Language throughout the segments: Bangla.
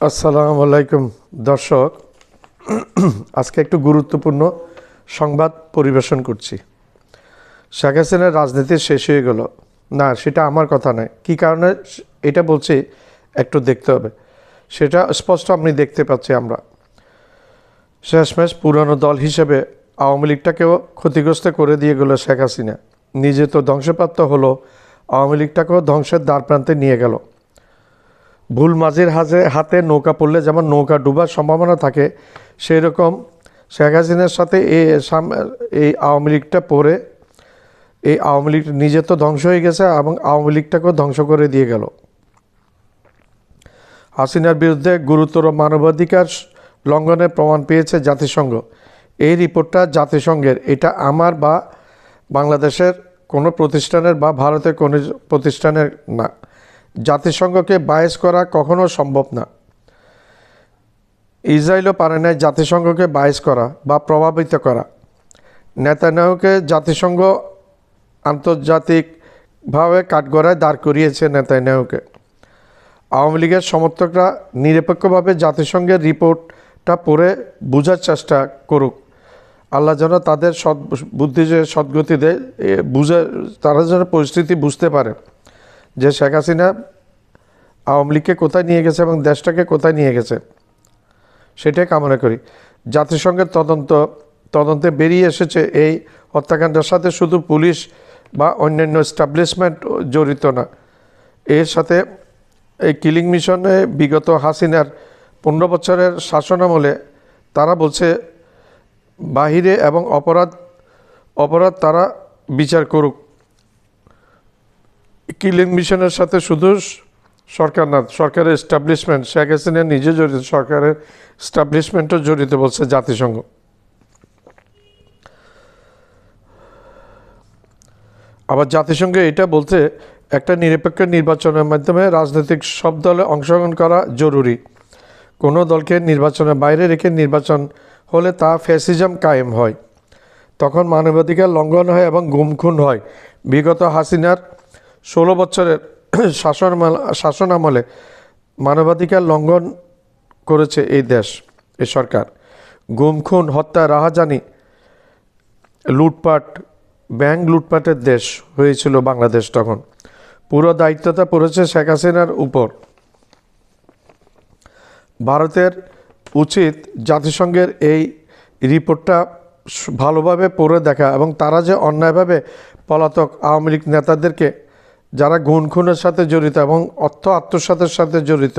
আসসালামু আলাইকুম দর্শক, আজকে একটু গুরুত্বপূর্ণ সংবাদ পরিবেশন করছি। শেখ হাসিনার রাজনীতি শেষ হয়ে গেল না, সেটা আমার কথা নয়। কী কারণে এটা বলছি একটু দেখতে হবে, সেটা স্পষ্ট আপনি দেখতে পাচ্ছি। আমরা শেষমেশ পুরনো দল হিসেবে আওয়ামী লীগটাকেও ক্ষতিগ্রস্ত করে দিয়ে গেল শেখ হাসিনা। নিজে তো ধ্বংসপ্রাপ্ত হলো, আওয়ামী লীগটাকেও ধ্বংসের দ্বারপ্রান্তে নিয়ে গেল। ভুল মাঝির হাতে নৌকা পড়লে যেমন নৌকা ডুবার সম্ভাবনা থাকে, সেই রকম শেখ হাসিনার সাথে এই আওয়ামী লীগটা পড়ে এই আওয়ামী লীগ নিজে তো ধ্বংস হয়ে গেছে এবং আওয়ামী লীগটাকেও ধ্বংস করে দিয়ে গেল। হাসিনার বিরুদ্ধে গুরুতর মানবাধিকার লঙ্ঘনের প্রমাণ পেয়েছে জাতিসংঘ। এই রিপোর্টটা জাতিসংঘের, এটা আমার বা বাংলাদেশের কোনো প্রতিষ্ঠানের বা ভারতের কোনো প্রতিষ্ঠানের না। জাতিসংঘকে বায়াস করা কখনো সম্ভব না। ইসরায়েলও পারে না জাতিসংঘকে বায়াস করা বা প্রভাবিত করা। নেতানিয়াহুকে জাতিসংঘ আন্তর্জাতিকভাবে কাঠগড়ায় দাঁড় করিয়েছে। নেতানিয়াহুকে আওয়ামী লীগের সমর্থকরা নিরপেক্ষভাবে জাতিসংঘের রিপোর্টটা পড়ে বোঝার চেষ্টা করুক। আল্লাহ যেন তাদের বুদ্ধি যে সদ্গতি দেয়, তারা যেন পরিস্থিতি বুঝতে পারে যে শেখ হাসিনা আওয়ামী লীগকে কোথায় নিয়ে গেছে এবং দেশটাকে কোথায় নিয়ে গেছে, সেটাই কামনা করি। জাতিসংঘের তদন্তে বেরিয়ে এসেছে এই হত্যাকাণ্ডের সাথে শুধু পুলিশ বা অন্যান্য এস্টাবলিশমেন্ট জড়িত না। এর সাথে এই কিলিং মিশনে বিগত হাসিনার 15 বছরের শাসনামলে তারা বলছে বাহিরে এবং অপরাধ তারা বিচার করুক। কিলিং মিশনের সাথে শুধু সরকার না, সরকারের এস্টাবলিশমেন্ট, শেখ হাসিনা নিজে জড়িত, সরকারের এস্টাবলিশমেন্টও জড়িত বলছে জাতিসংঘ। আবার জাতিসংঘ এটা বলতে একটা নিরপেক্ষ নির্বাচনের মাধ্যমে রাজনৈতিক সব দলে অংশগ্রহণ করা জরুরি। কোনো দলকে নির্বাচনের বাইরে রেখে নির্বাচন হলে তা ফ্যাসিজম কায়েম হয়, তখন মানবাধিকার লঙ্ঘন হয় এবং গুম খুন হয়। বিগত হাসিনার 16 বছরের শাসনামলে মানবাধিকার লঙ্ঘন করেছে এই সরকার। গুম খুন, হত্যা, রাহাজানি, লুটপাট, ব্যাংক লুটপাটের দেশ হয়েছিল বাংলাদেশ। তখন পুরো দায়িত্বটা পড়েছে শেখ হাসিনার উপর। ভারতের উচিত জাতিসংঘের এই রিপোর্টটা ভালোভাবে পড়ে দেখা এবং তারা যে অন্যায়ভাবে পলাতক আওয়ামী লীগ নেতাদেরকে, যারা গুম খুনের সাথে জড়িত এবং অর্থ আত্মসাতের সাথে জড়িত,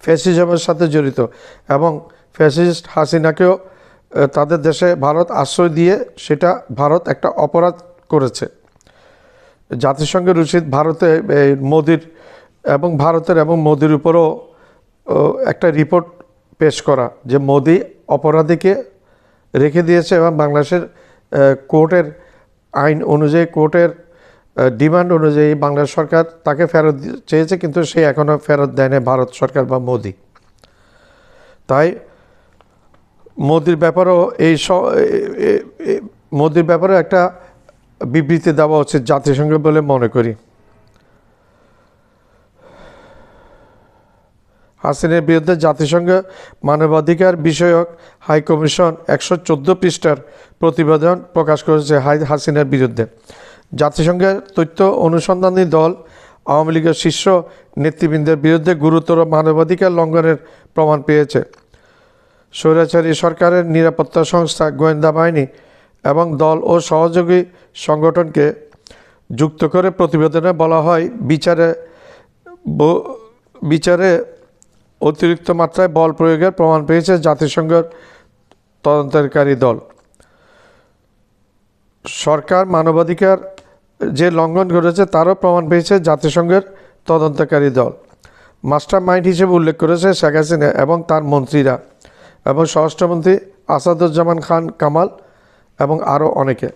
ফ্যাসিজমের সাথে জড়িত এবং ফ্যাসিস্ট হাসিনাকেও তাদের দেশে ভারত আশ্রয় দিয়ে সেটা ভারত একটা অপরাধ করেছে। জাতিসংঘের উচিত ভারতের এবং মোদির উপরও একটা রিপোর্ট পেশ করা যে মোদি অপরাধীকে রেখে দিয়েছে এবং বাংলাদেশের কোর্টের আইন অনুযায়ী, কোর্টের ডিমান্ড অনুযায়ী বাংলাদেশ সরকার তাকে ফেরত চেয়েছে, কিন্তু সে এখনও ফেরত দেয়নি, ভারত সরকার বা মোদি। তাই মোদির ব্যাপারেও একটা বিবৃতি দেওয়া উচিত জাতিসংঘ বলে মনে করি। হাসিনার বিরুদ্ধে জাতিসংঘ মানবাধিকার বিষয়ক হাইকমিশন 114 পৃষ্ঠার প্রতিবেদন প্রকাশ করেছে হাসিনার বিরুদ্ধে। জাতিসংঘের তথ্য অনুসন্ধানী দল আওয়ামী লীগের শীর্ষ নেতৃবৃন্দের বিরুদ্ধে গুরুতর মানবাধিকার লঙ্ঘনের প্রমাণ পেয়েছে। স্বৈরাচারী সরকারের নিরাপত্তা সংস্থা, গোয়েন্দা বাহিনী এবং দল ও সহযোগী সংগঠনকে যুক্ত করে প্রতিবেদনে বলা হয়, বিচারে অতিরিক্ত মাত্রায় বল প্রয়োগের প্রমাণ পেয়েছে জাতিসংঘের তদন্তকারী দল। সরকার মানবাধিকার যে লঙ্ঘন করেছে তারও প্রমাণ পেয়েছে জাতিসংঘের তদন্তকারী দল। মাস্টার মাইন্ড হিসেবে উল্লেখ করেছে শেখ হাসিনা এবং তার মন্ত্রীরা এবং স্বরাষ্ট্রমন্ত্রী আসাদুজ্জামান খান কামাল এবং আরও অনেকে।